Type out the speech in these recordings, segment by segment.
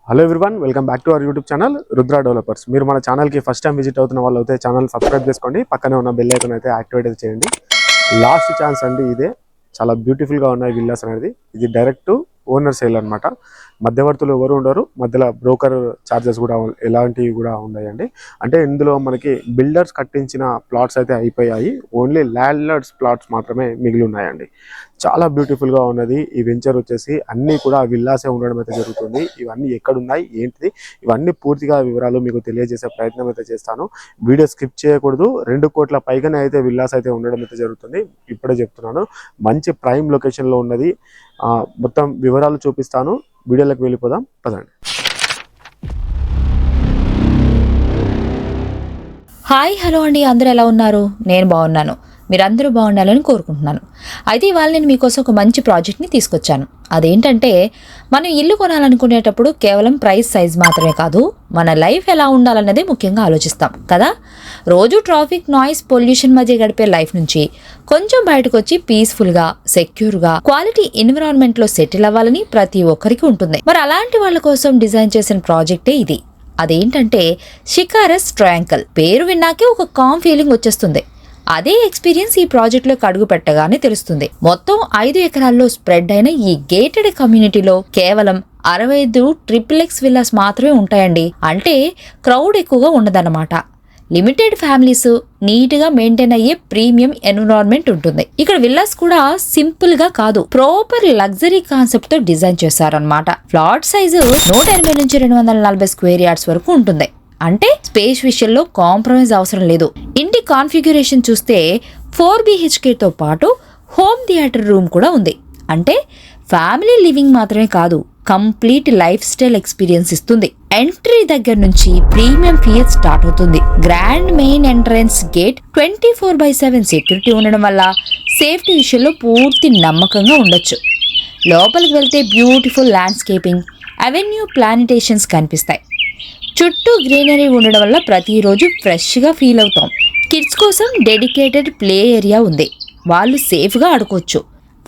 Hello everyone, welcome back to our YouTube channel Rudra developers. మీరు మన ఛానల్కి ఫస్ట్ టైం విజిట్ అవుతున్న వాళ్ళు అయితే ఛానల్ సబ్స్క్రైబ్ చేసుకోండి, పక్కనే ఉన్న బెల్ ఐకాన్ అయితే యాక్టివేట్ చేయండి. లాస్ట్ ఛాన్స్ అండి ఇదే. చాలా బ్యూటిఫుల్గా ఉన్నాయి విల్లాస్ అనేది. ఇది డైరెక్ట్ ఓనర్ సేల్ అనమాట. మధ్యవర్తులు ఎవరు ఉండరు, మధ్యలో బ్రోకర్ ఛార్జెస్ కూడా ఎలాంటివి కూడా ఉన్నాయండి. అంటే ఇందులో మనకి బిల్డర్స్ కట్టించిన ప్లాట్స్ అయితే అయిపోయాయి, ఓన్లీ ల్యాండ్ లార్డ్స్ ప్లాట్స్ మాత్రమే మిగిలి ఉన్నాయండి. చాలా బ్యూటిఫుల్గా ఉన్నది ఈ వెంచర్ వచ్చేసి. అన్నీ కూడా విల్లాసే ఉండడం అయితే జరుగుతుంది. ఇవన్నీ ఎక్కడున్నాయి ఏంటిది ఇవన్నీ పూర్తిగా వివరాలు మీకు తెలియజేసే ప్రయత్నం అయితే చేస్తాను. వీడియో స్కిప్ చేయకూడదు. 2 కోట్ల పైగానే అయితే విల్లాస్ అయితే ఉండడం అయితే జరుగుతుంది. ఇప్పుడే చెప్తున్నాను, మంచి ప్రైమ్ లొకేషన్లో ఉన్నది. మొత్తం వివరాలు చూపిస్తాను. వీడియోలోకి వెళ్ళిపోదాం పదండి. హాయ్ హలో అండి, అందరూ ఎలా ఉన్నారు? నేను బాగున్నాను, మీరందరూ బాగుండాలని కోరుకుంటున్నాను. అయితే ఇవాళ నేను మీకోసం ఒక మంచి ప్రాజెక్ట్ని తీసుకొచ్చాను. అదేంటంటే, మనం ఇల్లు కొనాలనుకునేటప్పుడు కేవలం ప్రైస్ సైజ్ మాత్రమే కాదు, మన లైఫ్ ఎలా ఉండాలన్నదే ముఖ్యంగా ఆలోచిస్తాం కదా. రోజు ట్రాఫిక్, నాయిస్, పొల్యూషన్ మధ్య గడిపే లైఫ్ నుంచి కొంచెం బయటకు వచ్చి పీస్ఫుల్గా, సెక్యూర్గా, క్వాలిటీ ఎన్విరాన్మెంట్లో సెటిల్ అవ్వాలని ప్రతి ఒక్కరికి ఉంటుంది. మరి అలాంటి వాళ్ళ కోసం డిజైన్ చేసిన ప్రాజెక్టే ఇది. అదేంటంటే షికారస్ ట్రయాంగిల్. పేరు విన్నాకే ఒక కామ్ ఫీలింగ్ వచ్చేస్తుంది. అదే ఎక్స్పీరియన్స్ ఈ ప్రాజెక్టులోకి అడుగు పెట్టగానే తెలుస్తుంది. మొత్తం 5 ఎకరాల్లో స్ప్రెడ్ అయిన ఈ గేటెడ్ కమ్యూనిటీలో కేవలం 65 ట్రిపుల్ ఎక్స్ విల్లాస్ మాత్రమే ఉంటాయండి. అంటే క్రౌడ్ ఎక్కువగా ఉండదన్నమాట. లిమిటెడ్ ఫ్యామిలీస్, నీట్ గా మెయింటైన్ అయ్యే ప్రీమియం ఎన్విరాన్మెంట్ ఉంటుంది. ఇక్కడ విల్లాస్ కూడా సింపుల్ గా కాదు, ప్రాపర్ లగ్జరీ కాన్సెప్ట్ తో డిజైన్ చేశారన్నమాట. ఫ్లాట్ సైజు 180 నుంచి 240 స్క్వేర్ యార్డ్స్ వరకు ఉంటుంది. అంటే స్పేస్ విషయంలో కాంప్రమైజ్ అవసరం లేదు. ఇంటి కాన్ఫిగరేషన్ చూస్తే 4 BHK తో పాటు హోమ్ థియేటర్ రూమ్ కూడా ఉంది. అంటే ఫ్యామిలీ లివింగ్ మాత్రమే కాదు, కంప్లీట్ లైఫ్ స్టైల్ ఎక్స్పీరియన్స్ ఇస్తుంది. ఎంట్రీ దగ్గర నుంచి ప్రీమియం ఫీచర్ స్టార్ట్ అవుతుంది. Grand main entrance gate 24/7 security ఉండడం వల్ల సేఫ్టీ విషయంలో పూర్తి నమ్మకంగా ఉండొచ్చు. లోపలికి వెళ్తే బ్యూటిఫుల్ ల్యాండ్స్కేపింగ్, అవెన్యూ ప్లానిటేషన్స్ కనిపిస్తాయి. చుట్టూ గ్రీనరీ ఉండడం వల్ల ప్రతిరోజు ఫ్రెష్గా ఫీల్ అవుతాం. కిడ్స్ కోసం డెడికేటెడ్ ప్లే ఏరియా ఉంది, వాళ్ళు సేఫ్గా ఆడుకోవచ్చు.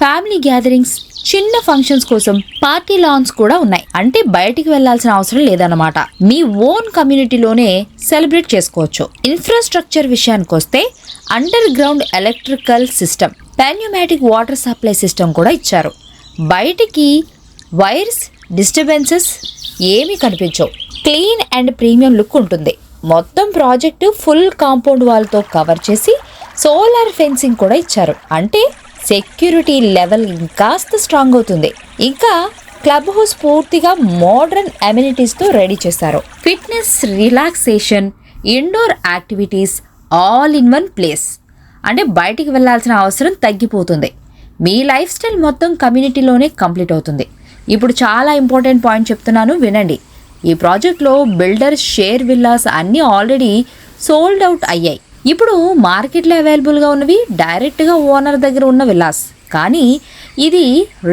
ఫ్యామిలీ గ్యాదరింగ్స్, చిన్న ఫంక్షన్స్ కోసం పార్టీ లాన్స్ కూడా ఉన్నాయి. అంటే బయటికి వెళ్లాల్సిన అవసరం లేదన్నమాట. మీ ఓన్ కమ్యూనిటీలోనే సెలబ్రేట్ చేసుకోవచ్చు. ఇన్ఫ్రాస్ట్రక్చర్ విషయానికి వస్తే under ground electrical system, pneumatic water supply system కూడా ఇచ్చారు. బయటికి వైర్స్, డిస్టర్బెన్సెస్ ఏమీ కనిపించవు. క్లీన్ అండ్ ప్రీమియం లుక్ ఉంటుంది. మొత్తం ప్రాజెక్టు ఫుల్ కాంపౌండ్ వాల్తో కవర్ చేసి సోలార్ ఫెన్సింగ్ కూడా ఇచ్చారు. అంటే సెక్యూరిటీ లెవెల్ ఇంకాస్త స్ట్రాంగ్ అవుతుంది. ఇంకా క్లబ్ హౌస్ పూర్తిగా మోడర్న్ అమ్యూనిటీస్తో రెడీ చేశారు. Fitness, relaxation, indoor activities all in one place. అంటే బయటికి వెళ్లాల్సిన అవసరం తగ్గిపోతుంది. మీ లైఫ్ స్టైల్ మొత్తం కమ్యూనిటీలోనే కంప్లీట్ అవుతుంది. ఇప్పుడు చాలా ఇంపార్టెంట్ పాయింట్ చెప్తున్నాను, వినండి. ఈ ప్రాజెక్ట్లో బిల్డర్ షేర్ విల్లాస్ అన్నీ ఆల్రెడీ సోల్డ్ అవుట్ అయ్యాయి. ఇప్పుడు మార్కెట్లో అవైలబుల్గా ఉన్నవి డైరెక్ట్గా ఓనర్ దగ్గర ఉన్న విల్లాస్. కానీ ఇది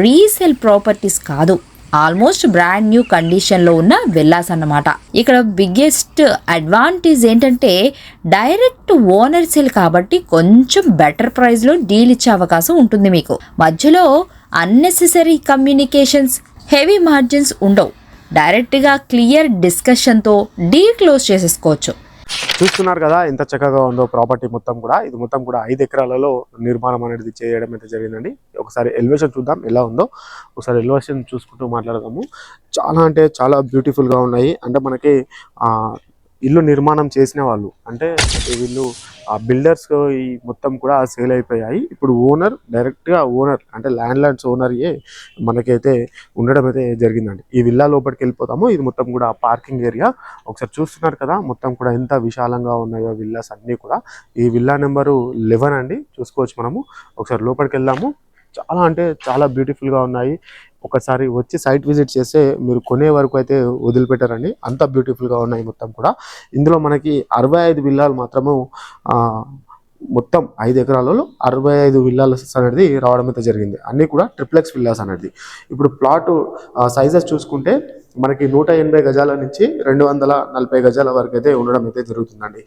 రీసేల్ ప్రాపర్టీస్ కాదు, ఆల్మోస్ట్ బ్రాండ్ న్యూ కండిషన్లో ఉన్న విల్లాస్ అన్నమాట. ఇక్కడ బిగ్గెస్ట్ అడ్వాంటేజ్ ఏంటంటే డైరెక్ట్ ఓనర్ సేల్ కాబట్టి కొంచెం బెటర్ ప్రైస్లో డీల్ ఇచ్చే అవకాశం ఉంటుంది మీకు. మధ్యలో అన్నెసెసరీ కమ్యూనికేషన్స్, హెవీ మార్జిన్స్ ఉండవు. డైరెక్ట్గా క్లియర్ డిస్కషన్తో డీల్ క్లోజ్ చేసేసుకోవచ్చు. చూస్తున్నారు కదా ఎంత చక్కగా ఉందో ప్రాపర్టీ మొత్తం కూడా. ఇది మొత్తం కూడా 5 ఎకరాలలో నిర్మాణం అనేది చేయడం అయితే జరిగిందండి. ఒకసారి ఎలివేషన్ చూద్దాం ఎలా ఉందో. ఒకసారి ఎలివేషన్ చూసుకుంటూ మాట్లాడదాము. చాలా అంటే చాలా బ్యూటిఫుల్గా ఉన్నాయి. అంటే మనకి ఇల్లు నిర్మాణం చేసిన వాళ్ళు, అంటే వీళ్ళు బిల్డర్స్ ఈ మొత్తం కూడా సేల్ అయిపోయాయి. ఇప్పుడు ఓనర్, డైరెక్ట్గా ఓనర్ అంటే ల్యాండ్ లార్డ్స్ ఓనర్యే మనకైతే ఉండడం అయితే జరిగిందండి. ఈ విల్లా లోపలికి వెళ్ళిపోతాము. ఇది మొత్తం కూడా పార్కింగ్ ఏరియా. ఒకసారి చూస్తున్నారు కదా మొత్తం కూడా ఎంత విశాలంగా ఉన్నాయో విల్లాస్ అన్నీ కూడా. ఈ విల్లా నెంబరు 11 అండి, చూసుకోవచ్చు మనము. ఒకసారి లోపలికి వెళ్దాము. చాలా అంటే చాలా బ్యూటిఫుల్గా ఉన్నాయి. ఒకసారి వచ్చి సైట్ విజిట్ చేస్తే మీరు కొనే వరకు అయితే వదిలిపెట్టారండి, అంత బ్యూటిఫుల్గా ఉన్నాయి మొత్తం కూడా. ఇందులో మనకి 65 విల్లాలు మాత్రము, మొత్తం 5 ఎకరాలలో 65 విల్లాస్ అనేది రావడం అయితే జరిగింది. అన్నీ కూడా ట్రిప్లెక్స్ విల్లాస్ అనేది. ఇప్పుడు ప్లాట్ సైజెస్ చూసుకుంటే మనకి 180 గజాల నుంచి 240 గజాల వరకు అయితే ఉండడం అయితే జరుగుతుందండి.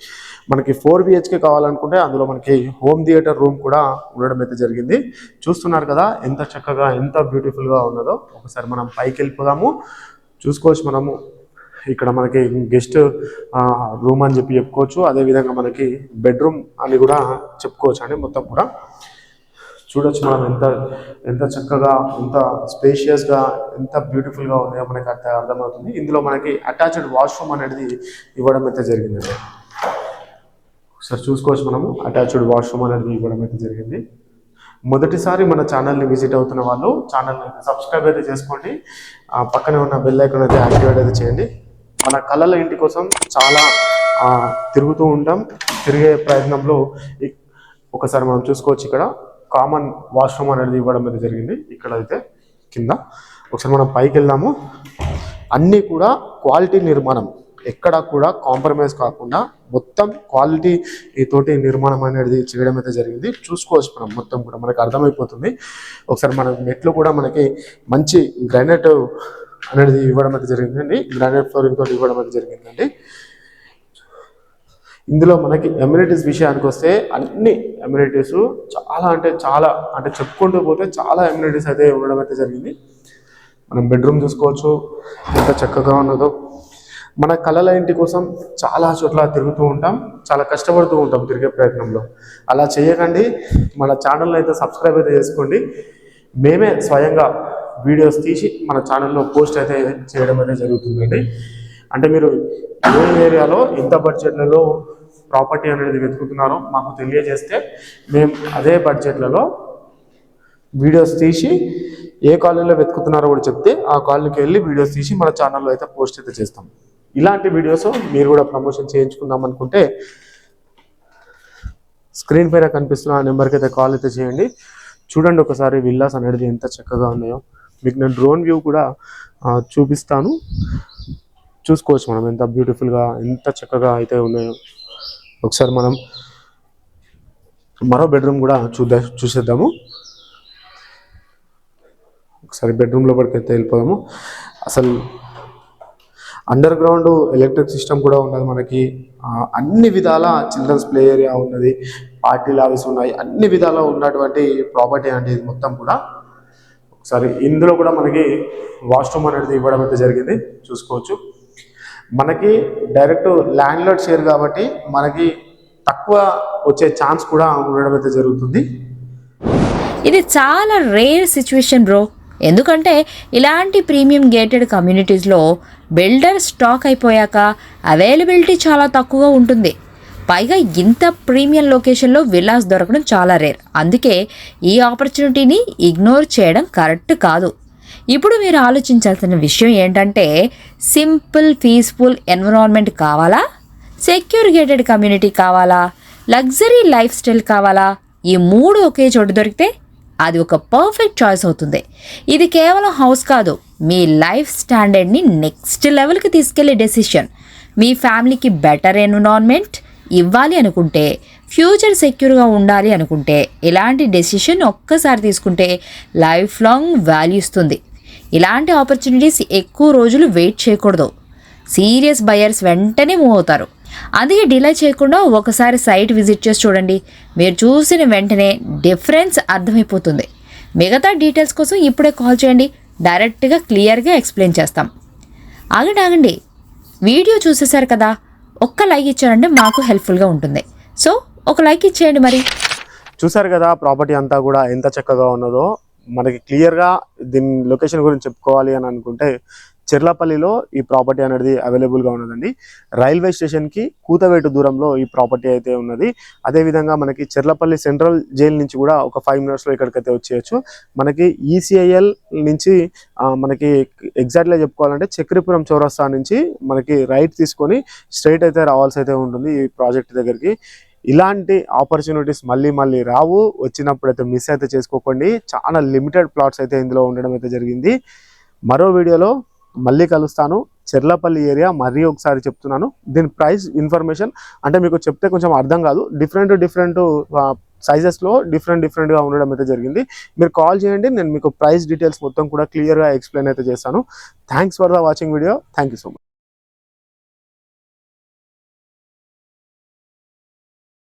మనకి 4 BHK కావాలనుకుంటే అందులో మనకి హోమ్ థియేటర్ రూమ్ కూడా ఉండడం అయితే జరిగింది. చూస్తున్నారు కదా ఎంత చక్కగా ఎంత బ్యూటిఫుల్గా ఉన్నదో. ఒకసారి మనం పైకి వెళ్ళిపోదాము. చూసుకోవచ్చు మనము. ఇక్కడ మనకి గెస్ట్ రూమ్ అని చెప్పి చెప్పుకోవచ్చు, అదేవిధంగా మనకి బెడ్రూమ్ అని కూడా చెప్పుకోవచ్చు అండి. మొత్తం కూడా చూడొచ్చు మనం ఎంత చక్కగా, ఎంత స్పేషియస్గా, ఎంత బ్యూటిఫుల్గా ఉన్నాయో మనకి అర్థమవుతుంది. ఇందులో మనకి అటాచ్డ్ వాష్రూమ్ అనేది ఇవ్వడం అయితే జరిగిందండి. ఒకసారి చూసుకోవచ్చు మనము, అటాచ్డ్ వాష్రూమ్ అనేది ఇవ్వడం అయితే జరిగింది. మొదటిసారి మన ఛానల్ని విజిట్ అవుతున్న వాళ్ళు ఛానల్ని సబ్స్క్రైబ్ అయితే చేసుకోండి, పక్కనే ఉన్న బెల్ ఐకాన్ అయితే యాక్టివేట్ అయితే చేయండి. మన కళల ఇంటి కోసం చాలా తిరుగుతూ ఉంటాం. తిరిగే ప్రయత్నంలో ఒకసారి మనం చూసుకోవచ్చు, ఇక్కడ కామన్ వాష్రూమ్ అనేది ఇవ్వడం అయితే జరిగింది. ఇక్కడ అయితే కింద ఒకసారి మనం పైకి వెళ్దాము. అన్నీ కూడా క్వాలిటీ నిర్మాణం, ఎక్కడా కూడా కాంప్రమైజ్ కాకుండా మొత్తం క్వాలిటీ తోటి నిర్మాణం అనేది చేయడం అయితే జరిగింది. చూసుకోవచ్చు మనం, మొత్తం కూడా మనకు అర్థమైపోతుంది. ఒకసారి మన మెట్లు కూడా మనకి మంచి గ్రానైట్ అనేది ఇవ్వడం అయితే జరిగిందండి. గ్రానైట్ ఫ్లోరింగ్ తోటి ఇవ్వడం అయితే జరిగిందండి. ఇందులో మనకి ఎమ్యూనిటీస్ విషయానికి వస్తే అన్ని ఎమ్యూనిటీస్ చాలా అంటే చెప్పుకుంటూ పోతే చాలా ఎమ్యూనిటీస్ అయితే ఇవ్వడం అయితే జరిగింది. మనం బెడ్రూమ్ చూసుకోవచ్చు ఎంత చక్కగా ఉన్నదో. మన కళల ఇంటి కోసం చాలా చోట్ల తిరుగుతూ ఉంటాం, చాలా కష్టపడుతూ ఉంటాం తిరిగే ప్రయత్నంలో. అలా చేయకండి, మన ఛానల్ని అయితే సబ్స్క్రైబ్ అయితే చేసుకోండి. మేమే స్వయంగా వీడియోస్ తీసి మన ఛానల్లో పోస్ట్ అయితే చేయడం అయితే జరుగుతుందండి. అంటే మీరు ఏ ఏరియాలో ఎంత బడ్జెట్లలో ప్రాపర్టీ అనేది వెతుకుతున్నారో మాకు తెలియజేస్తే మేము అదే బడ్జెట్లలో వీడియోస్ తీసి, ఏ కాలనీలో వెతుకుతున్నారో కూడా చెప్తే ఆ కాలనీకి వెళ్ళి వీడియోస్ తీసి మన ఛానల్లో అయితే పోస్ట్ అయితే చేస్తాం. ఇలాంటి వీడియోస్ మీరు కూడా ప్రమోషన్ చేయించుకుందాం అనుకుంటే స్క్రీన్ పైన కనిపిస్తున్న ఆ నెంబర్కి అయితే కాల్ అయితే చేయండి. చూడండి ఒకసారి విల్లాస్ అనేది ఎంత చక్కగా ఉన్నాయో. మీకు నేను డ్రోన్ వ్యూ కూడా చూపిస్తాను. చూసుకోవచ్చు మనం ఎంత బ్యూటిఫుల్గా, ఎంత చక్కగా అయితే ఉన్నాయో. ఒకసారి మనం మరో బెడ్రూమ్ కూడా చూసేద్దాము. ఒకసారి బెడ్రూమ్ లోపలికి అయితే వెళ్ళిపోదాము. అసలు అండర్ గ్రౌండ్ ఎలక్ట్రిక్ సిస్టమ్ కూడా ఉన్నది మనకి. అన్ని విధాల చిల్డ్రన్స్ ప్లే ఏరియా ఉన్నది, పార్టీ లాబీస్ ఉన్నాయి, అన్ని విధాలా ఉన్నటువంటి ప్రాపర్టీ అంటే ఇది మొత్తం కూడా. ఒకసారి ఇందులో కూడా మనకి వాష్రూమ్ అనేది ఇవ్వడం అయితే జరిగింది. చూసుకోవచ్చు మనకి డైరెక్ట్ ల్యాండ్ లార్డ్ షేర్ కాబట్టి మనకి తక్కువ వచ్చే ఛాన్స్ కూడా ఉండడం అయితే జరుగుతుంది. ఇది చాలా రేర్ సిచ్యువేషన్ బ్రో. ఎందుకంటే ఇలాంటి ప్రీమియం గేటెడ్ కమ్యూనిటీస్లో బిల్డర్ స్టాక్ అయిపోయాక అవైలబిలిటీ చాలా తక్కువగా ఉంటుంది. పైగా ఇంత ప్రీమియం లొకేషన్లో విల్లాస్ దొరకడం చాలా రేర్. అందుకే ఈ ఆపర్చునిటీని ఇగ్నోర్ చేయడం కరెక్ట్ కాదు. ఇప్పుడు మీరు ఆలోచించాల్సిన విషయం ఏంటంటే, సింపుల్ పీస్ఫుల్ ఎన్విరాన్మెంట్ కావాలా, సెక్యూర్ గేటెడ్ కమ్యూనిటీ కావాలా, లగ్జరీ లైఫ్ స్టైల్ కావాలా? ఈ మూడు ఒకే చోటు దొరికితే అది ఒక పర్ఫెక్ట్ చాయిస్ అవుతుంది. ఇది కేవలం హౌస్ కాదు, మీ లైఫ్ స్టాండర్డ్ని నెక్స్ట్ లెవెల్కి తీసుకెళ్లే డెసిషన్. మీ ఫ్యామిలీకి బెటర్ ఎన్విరాన్మెంట్ ఇవ్వాలి అనుకుంటే, ఫ్యూచర్ సెక్యూర్గా ఉండాలి అనుకుంటే ఇలాంటి డెసిషన్ ఒక్కసారి తీసుకుంటే లైఫ్ లాంగ్ వాల్యూ ఇస్తుంది. ఇలాంటి ఆపర్చునిటీస్ ఎక్కువ రోజులు వెయిట్ చేయకూడదు. సీరియస్ బయర్స్ వెంటనే మూవ్ అవుతారు. అందుకే డిలే చేయకుండా ఒకసారి సైట్ విజిట్ చేసి చూడండి. మీరు చూసిన వెంటనే డిఫరెన్స్ అర్థమైపోతుంది. మిగతా డీటెయిల్స్ కోసం ఇప్పుడే కాల్ చేయండి, డైరెక్ట్గా క్లియర్గా ఎక్స్ప్లెయిన్ చేస్తాం. ఆగండి, వీడియో చూసేశారు కదా, ఒక్క లైక్ ఇచ్చారంటే మాకు హెల్ప్ఫుల్గా ఉంటుంది. సో ఒక లైక్ ఇచ్చేయండి. మరి చూసారు కదా ప్రాపర్టీ అంతా కూడా ఎంత చక్కగా ఉన్నదో. మనకి క్లియర్గా దీని లొకేషన్ గురించి చెప్పుకోవాలి అని అనుకుంటే, చెర్లపల్లిలో ఈ ప్రాపర్టీ అనేది అవైలబుల్గా ఉన్నదండి. రైల్వే స్టేషన్కి కూతవేటు దూరంలో ఈ ప్రాపర్టీ అయితే ఉన్నది. అదేవిధంగా మనకి చెర్లపల్లి సెంట్రల్ జైల్ నుంచి కూడా ఒక 5 minutesలో ఇక్కడికైతే వచ్చేయచ్చు. మనకి ఈసీఐఎల్ నుంచి మనకి ఎగ్జాక్ట్గా చెప్పుకోవాలంటే చక్రీపురం చౌరస్తా నుంచి మనకి రైట్ తీసుకొని స్ట్రైట్ అయితే రావాల్సి అయితే ఉంటుంది ఈ ప్రాజెక్ట్ దగ్గరికి. ఇలాంటి ఆపర్చునిటీస్ మళ్ళీ రావు. వచ్చినప్పుడు అయితే మిస్ అయితే చేసుకోకండి. చాలా లిమిటెడ్ ప్లాట్స్ అయితే ఇందులో ఉండడం అయితే జరిగింది. మరో వీడియోలో మళ్ళీ కలుస్తాను. చెర్లపల్లి ఏరియా మరీ ఒకసారి చెప్తున్నాను. దీని ప్రైస్ ఇన్ఫర్మేషన్ అంటే మీకు చెప్తే కొంచెం అర్థం కాదు. డిఫరెంట్ సైజెస్లో డిఫరెంట్గా ఉండడం అయితే జరిగింది. మీరు కాల్ చేయండి, నేను మీకు ప్రైస్ డీటెయిల్స్ మొత్తం కూడా క్లియర్గా ఎక్స్ప్లెయిన్ అయితే చేస్తాను. Thanks for the watching video. Thank you so much.